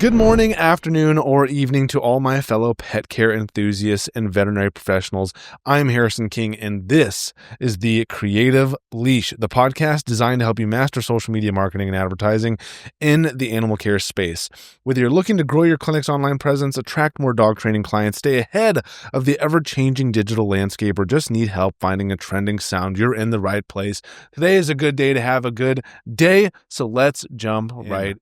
Good morning, afternoon, or evening to all my fellow pet care enthusiasts and veterinary professionals. I'm Harrison King, and this is the Creative Leash, the podcast designed to help you master social media marketing and advertising in the animal care space. Whether you're looking to grow your clinic's online presence, attract more dog training clients, stay ahead of the ever-changing digital landscape, or just need help finding a trending sound, you're in the right place. Today is a good day to have a good day, so let's jump right in.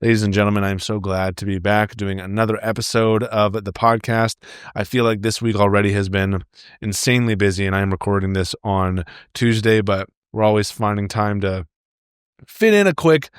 Ladies and gentlemen, I'm so glad to be back doing another episode of the podcast. I feel like this week already has been insanely busy, and I'm recording this on Tuesday, but we're always finding time to fit in a quick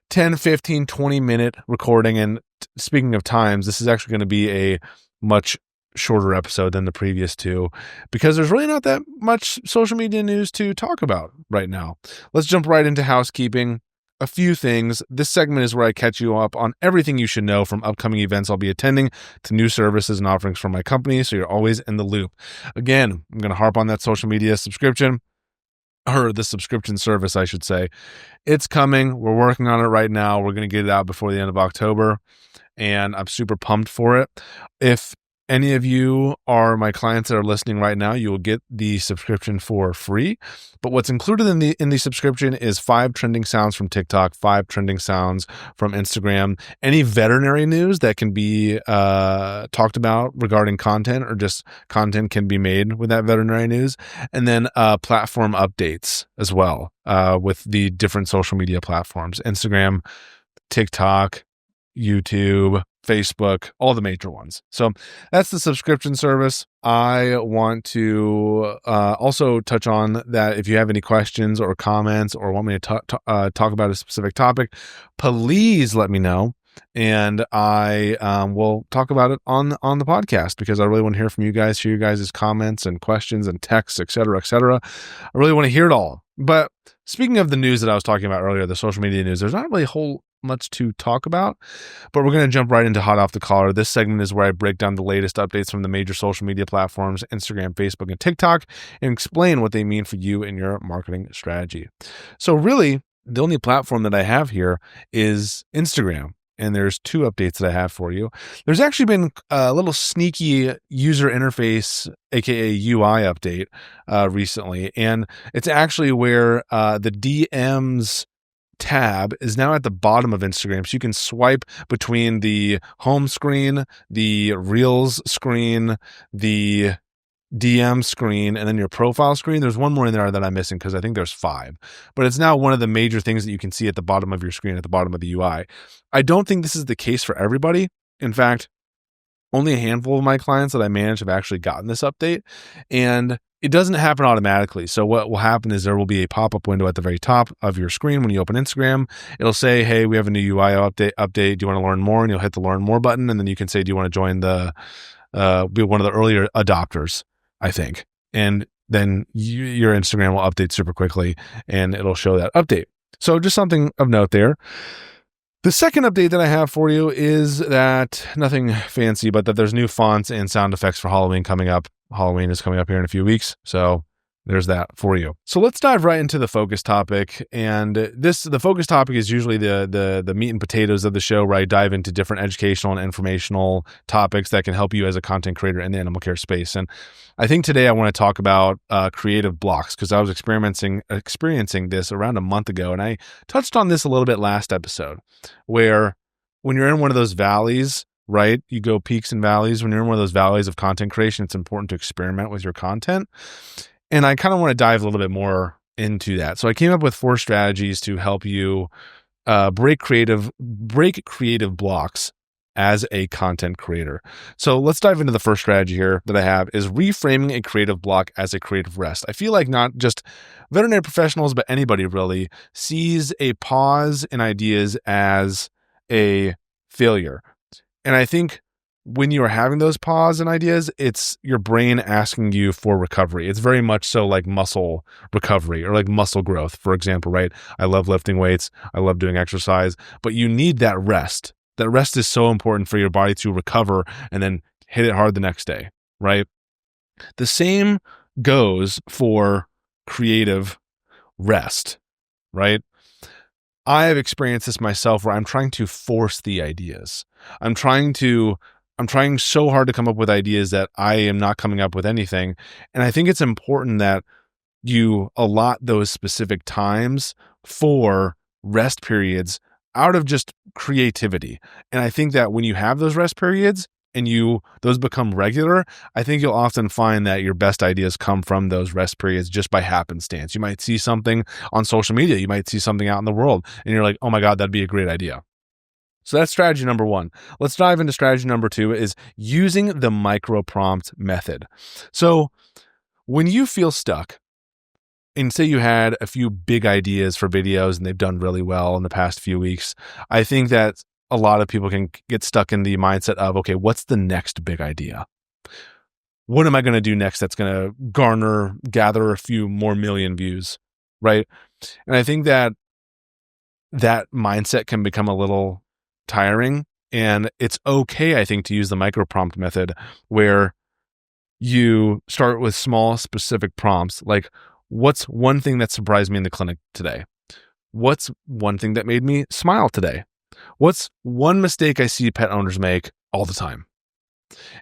10, 15, 20-minute recording. And speaking of times, this is actually going to be a much shorter episode than the previous two because there's really not that much social media news to talk about right now. Let's jump right into housekeeping. A few things. This segment is where I catch you up on everything you should know from upcoming events I'll be attending to new services and offerings from my company, so you're always in the loop. Again, I'm going to harp on that social media subscription, or the subscription service, I should say. It's coming. We're working on it right now. We're going to get it out before the end of October, and I'm super pumped for it. If any of you are my clients that are listening right now, you will get the subscription for free. But what's included in the subscription is 5 trending sounds from TikTok, 5 trending sounds from Instagram, any veterinary news that can be talked about regarding content, or just content can be made with that veterinary news, and then platform updates as well with the different social media platforms: Instagram, TikTok, YouTube, Facebook, all the major ones. So that's the subscription service. I want to also touch on that. If you have any questions or comments or want me to talk about a specific topic, please let me know. And I will talk about it on the podcast, because I really want to hear from you guys, hear you guys' comments and questions and texts, et cetera, et cetera. I really want to hear it all. But speaking of the news that I was talking about earlier, the social media news, there's not really a whole much to talk about, but we're going to jump right into hot off the collar. This segment is where I break down the latest updates from the major social media platforms, Instagram, Facebook, and TikTok, and explain what they mean for you and your marketing strategy. So really, the only platform that I have here is Instagram. And there's 2 updates that I have for you. There's actually been a little sneaky user interface, aka UI update recently. And it's actually where the DMs tab is now at the bottom of Instagram. So you can swipe between the home screen, the Reels screen, the DM screen, and then your profile screen. There's one more in there that I'm missing because I think there's 5, but it's now one of the major things that you can see at the bottom of your screen, at the bottom of the UI. I don't think this is the case for everybody. In fact, only a handful of my clients that I manage have actually gotten this update, and it doesn't happen automatically. So what will happen is there will be a pop-up window at the very top of your screen when you open Instagram. It'll say, hey, we have a new UI update. Do you want to learn more? And you'll hit the learn more button, and then you can say, do you want to join be one of the earlier adopters, I think. And then your Instagram will update super quickly, and it'll show that update. So just something of note there. The second update that I have for you is that, nothing fancy, but that there's new fonts and sound effects for Halloween coming up. Halloween is coming up here in a few weeks, so there's that for you. So let's dive right into the focus topic. And the focus topic is usually the meat and potatoes of the show, where I dive into different educational and informational topics that can help you as a content creator in the animal care space. And I think today I want to talk about creative blocks, because I was experiencing this around a month ago, and I touched on this a little bit last episode, where when you're in one of those valleys, right? You go peaks and valleys. When you're in one of those valleys of content creation, it's important to experiment with your content. And I kind of want to dive a little bit more into that. So I came up with 4 strategies to help you break creative blocks as a content creator. So let's dive into the first strategy here that I have, is reframing a creative block as a creative rest. I feel like not just veterinary professionals, but anybody really sees a pause in ideas as a failure. And I think when you are having those pause in ideas, it's your brain asking you for recovery. It's very much so like muscle recovery, or like muscle growth, for example, right? I love lifting weights. I love doing exercise, but you need that rest. That rest is so important for your body to recover and then hit it hard the next day, right? The same goes for creative rest, right? I have experienced this myself where I'm trying to force the ideas. I'm trying so hard to come up with ideas that I am not coming up with anything. And I think it's important that you allot those specific times for rest periods out of just creativity. And I think that when you have those rest periods and those become regular, I think you'll often find that your best ideas come from those rest periods just by happenstance. You might see something on social media, you might see something out in the world, and you're like, oh my God, that'd be a great idea. So that's strategy number one. Let's dive into strategy number two, is using the micro prompt method. So when you feel stuck, and say you had a few big ideas for videos and they've done really well in the past few weeks, I think that a lot of people can get stuck in the mindset of, okay, what's the next big idea? What am I going to do next that's going to gather a few more million views, right? And I think that mindset can become a little tiring, and it's okay, I think, to use the micro prompt method where you start with small specific prompts, like, what's one thing that surprised me in the clinic today? What's one thing that made me smile today? What's one mistake I see pet owners make all the time?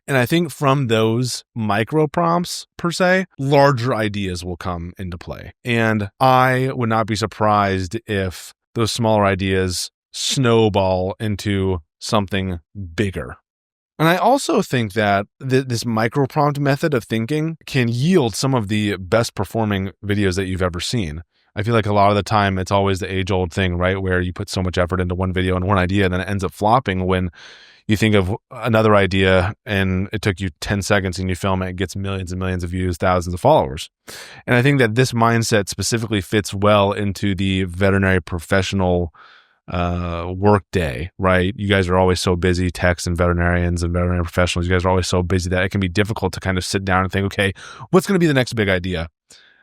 And I think from those micro prompts, per se, larger ideas will come into play. And I would not be surprised if those smaller ideas snowball into something bigger. And I also think that this micro prompt method of thinking can yield some of the best performing videos that you've ever seen. I feel like a lot of the time it's always the age-old thing, right? Where you put so much effort into one video and one idea, and then it ends up flopping when you think of another idea and it took you 10 seconds and you film it, it gets millions and millions of views, thousands of followers. And I think that this mindset specifically fits well into the veterinary professional work day, right? You guys are always so busy, techs and veterinarians and veterinary professionals. You guys are always so busy that it can be difficult to kind of sit down and think, okay, what's going to be the next big idea?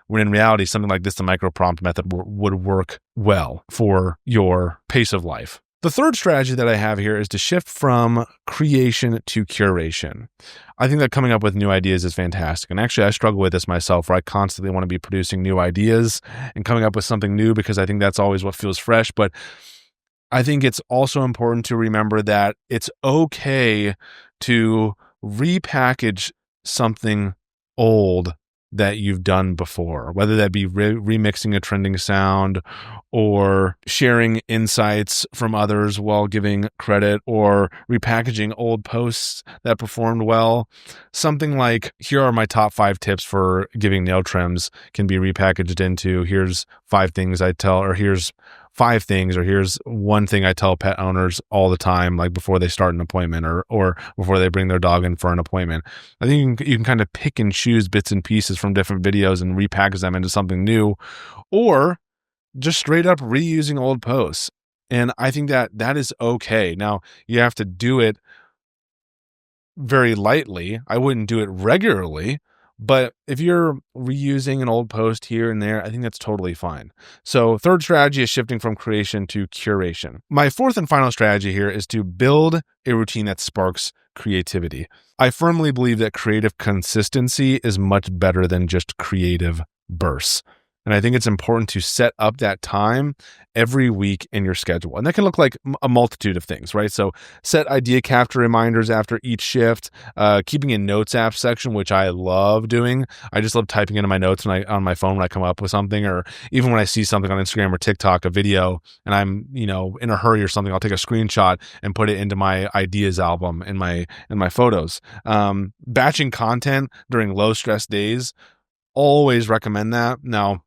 When in reality, something like this, the micro prompt method would work well for your pace of life. The third strategy that I have here is to shift from creation to curation. I think that coming up with new ideas is fantastic. And actually, I struggle with this myself, where I constantly want to be producing new ideas and coming up with something new because I think that's always what feels fresh. But I think it's also important to remember that it's okay to repackage something old that you've done before, whether that be remixing a trending sound or sharing insights from others while giving credit, or repackaging old posts that performed well. Something like, here are my top 5 tips for giving nail trims can be repackaged into, here's 5 things I tell, or here's 5 things, or here's one thing I tell pet owners all the time, like before they start an appointment or before they bring their dog in for an appointment. I think you can kind of pick and choose bits and pieces from different videos and repackage them into something new, or just straight up reusing old posts. And I think that is okay. Now, you have to do it very lightly. I wouldn't do it regularly, but if you're reusing an old post here and there, I think that's totally fine. So third strategy is shifting from creation to curation. My fourth and final strategy here is to build a routine that sparks creativity. I firmly believe that creative consistency is much better than just creative bursts. And I think it's important to set up that time every week in your schedule. And that can look like a multitude of things, right? So set idea capture reminders after each shift, keeping a notes app section, which I love doing. I just love typing into my notes on my phone when I come up with something, or even when I see something on Instagram or TikTok, a video, and I'm, in a hurry or something, I'll take a screenshot and put it into my ideas album in my photos. Batching content during low stress days, always recommend that. Now,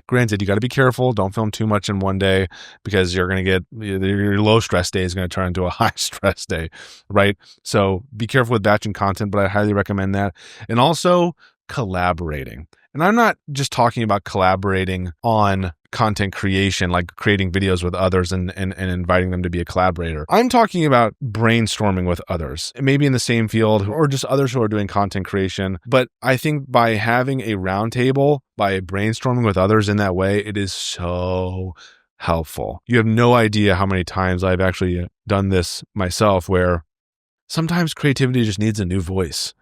granted, you got to be careful. Don't film too much in one day, because you're going to get your low stress day is going to turn into a high stress day, right? So be careful with batching content, but I highly recommend that. And also collaborating. And I'm not just talking about collaborating on content creation, like creating videos with others and inviting them to be a collaborator. I'm talking about brainstorming with others, maybe in the same field or just others who are doing content creation. But I think by having a roundtable, by brainstorming with others in that way, it is so helpful. You have no idea how many times I've actually done this myself, where sometimes creativity just needs a new voice.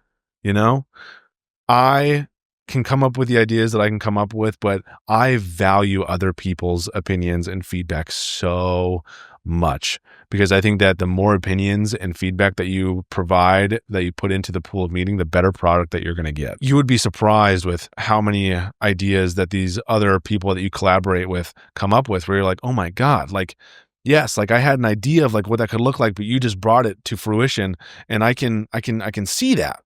I can come up with the ideas that I can come up with, but I value other people's opinions and feedback so much, because I think that the more opinions and feedback that you provide, that you put into the pool of meeting, the better product that you're going to get. You would be surprised with how many ideas that these other people that you collaborate with come up with, where you're like, oh my God, like, yes, like I had an idea of like what that could look like, but you just brought it to fruition, and I can see that,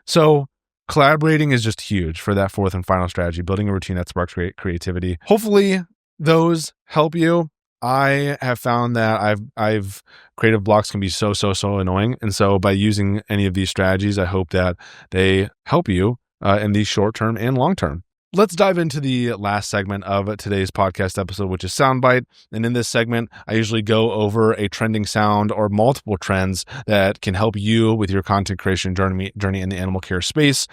So collaborating is just huge for that fourth and final strategy, building a routine that sparks creativity. Hopefully those help you. I have found that I've creative blocks can be so annoying. And so by using any of these strategies, I hope that they help you in the short term and long term. Let's dive into the last segment of today's podcast episode, which is Soundbite. And in this segment, I usually go over a trending sound or multiple trends that can help you with your content creation journey in the animal care space.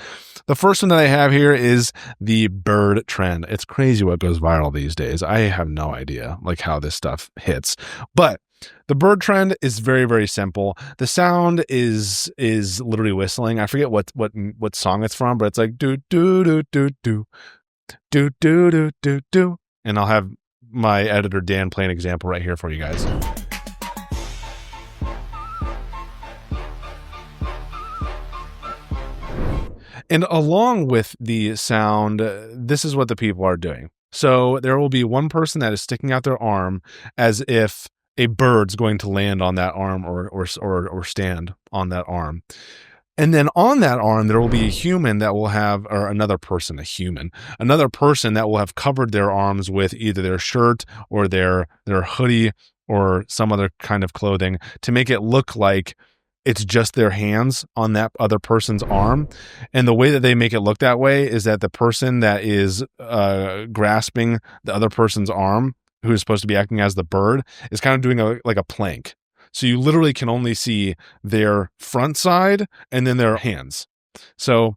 The first one that I have here is the bird trend. It's crazy what goes viral these days. I have no idea like how this stuff hits, but the bird trend is very, very simple. The sound is literally whistling. I forget what song it's from, but it's like do do do do do do do do do do. And I'll have my editor Dan play an example right here for you guys. And along with the sound, this is what the people are doing. So there will be one person that is sticking out their arm as if a bird's going to land on that arm or stand on that arm. And then on that arm, there will be a human that will have, or another person that will have covered their arms with either their shirt or their hoodie or some other kind of clothing to make it look like it's just their hands on that other person's arm. And the way that they make it look that way is that the person that is grasping the other person's arm, who is supposed to be acting as the bird, is kind of doing like a plank. So you literally can only see their front side and then their hands. So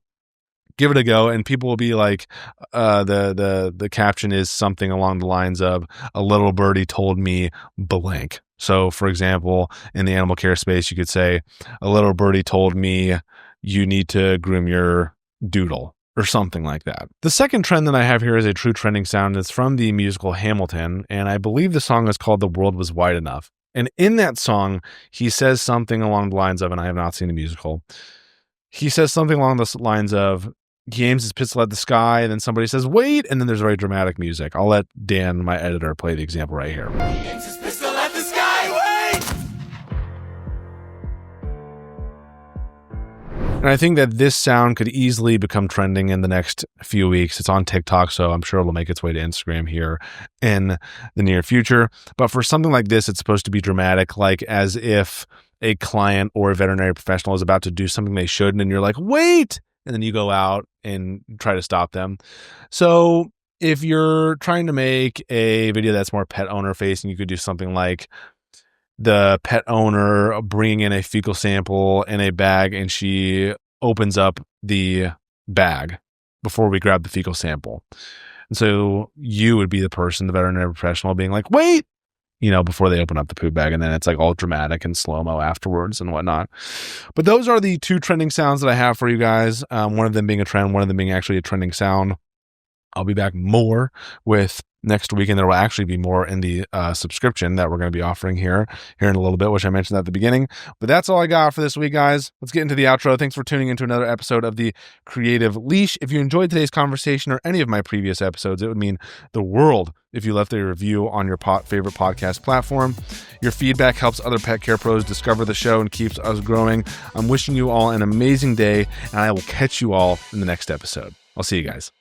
give it a go, and people will be like, the caption is something along the lines of, a little birdie told me blank. So for example, in the animal care space, you could say, a little birdie told me you need to groom your doodle, or something like that. The second trend that I have here is a true trending sound. It's from the musical Hamilton, and I believe the song is called The World Was Wide Enough. And in that song, he says something along the lines of, and I have not seen the musical, he says something along the lines of, he aims his pistol at the sky, and then somebody says, wait, and then there's very dramatic music. I'll let Dan, my editor, play the example right here. He aims his pistol at the sky, wait! And I think that this sound could easily become trending in the next few weeks. It's on TikTok, so I'm sure it'll make its way to Instagram here in the near future. But for something like this, it's supposed to be dramatic, like as if a client or a veterinary professional is about to do something they shouldn't, and you're like, wait! And then you go out and try to stop them. So if you're trying to make a video that's more pet owner facing, you could do something like the pet owner bringing in a fecal sample in a bag, and she opens up the bag before we grab the fecal sample. And so you would be the person, the veterinary professional, being like, wait, before they open up the poop bag. And then it's like all dramatic and slow-mo afterwards and whatnot. But those are the two trending sounds that I have for you guys. One of them being a trend, one of them being actually a trending sound. I'll be back more with next week, and there will actually be more in the subscription that we're going to be offering here in a little bit, which I mentioned at the beginning. But that's all I got for this week, guys. Let's get into the outro. Thanks for tuning into another episode of the Creative Leash. If you enjoyed today's conversation or any of my previous episodes, it would mean the world if you left a review on your favorite podcast platform. Your feedback helps other pet care pros discover the show and keeps us growing. I'm wishing you all an amazing day, and I will catch you all in the next episode. I'll see you guys.